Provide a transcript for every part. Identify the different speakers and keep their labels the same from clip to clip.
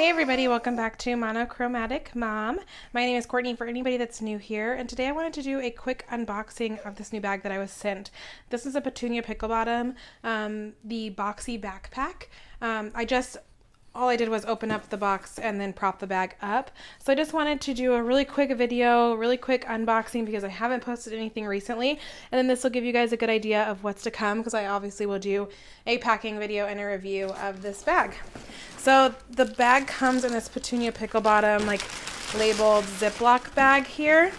Speaker 1: Hey everybody, welcome back to Monochromatic Mom. My name is Courtney for anybody that's new here, and today I wanted to do a quick unboxing of this new bag that I was sent. This is a Petunia Pickle Bottom, the boxy backpack. All I did was open up the box and then prop the bag up. So I just wanted to do a really quick video, really quick unboxing because I haven't posted anything recently. And then this will give you guys a good idea of what's to come because I obviously will do a packing video and a review of this bag. So the bag comes in this Petunia Pickle Bottom like labeled Ziploc bag here.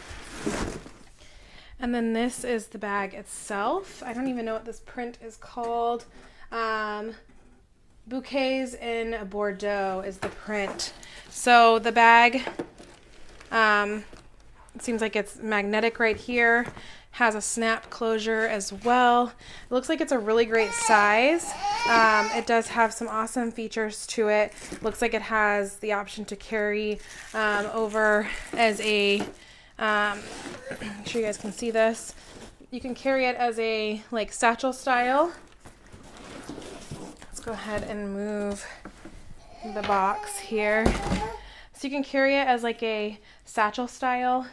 Speaker 1: And then this is the bag itself. I don't even know what this print is called. Bouquets in Bordeaux is the print. So the bag, it seems like it's magnetic right here. Has a snap closure as well. It looks like it's a really great size. It does have some awesome features to it. Looks like it has the option to carry over as a, make sure you guys can see this. You can carry it as a like satchel style. Go ahead and move the box here. So you can carry it as like a satchel style,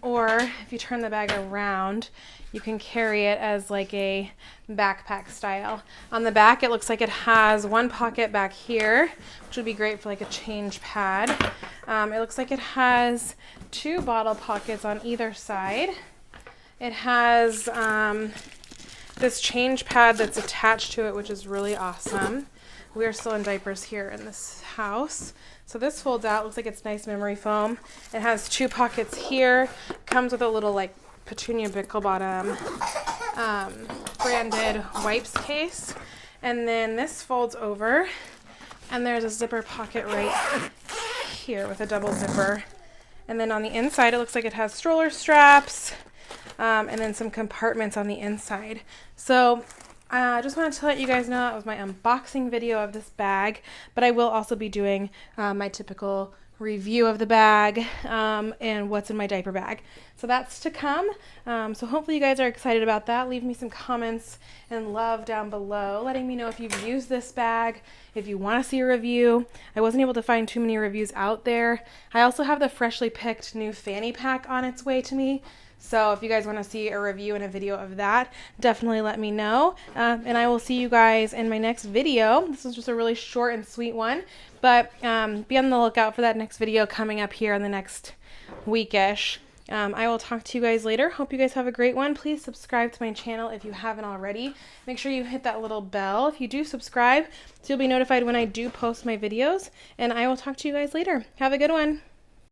Speaker 1: or if you turn the bag around, you can carry it as like a backpack style. On the back, it looks like it has one pocket back here, which would be great for like a change pad. It looks like it has two bottle pockets on either side. It has this change pad that's attached to it, which is really awesome. We are still in diapers here in this house. So this folds out, looks like it's nice memory foam. It has two pockets here. Comes with a little like Petunia Pickle Bottom branded wipes case. And then this folds over and there's a zipper pocket right here with a double zipper. And then on the inside, it looks like it has stroller straps. And then some compartments on the inside. So I just wanted to let you guys know that was my unboxing video of this bag, but I will also be doing my typical review of the bag and what's in my diaper bag. So that's to come. So hopefully you guys are excited about that. Leave me some comments and love down below, letting me know if you've used this bag, if you want to see a review. I wasn't able to find too many reviews out there. I also have the freshly picked new fanny pack on its way to me. So if you guys want to see a review and a video of that, definitely let me know. And I will see you guys in my next video. This is just a really short and sweet one, but be on the lookout for that next video coming up here in the next weekish. I will talk to you guys later. Hope you guys have a great one. Please subscribe to my channel if you haven't already. Make sure you hit that little bell if you do subscribe, so you'll be notified when I do post my videos. And I will talk to you guys later. Have a good one.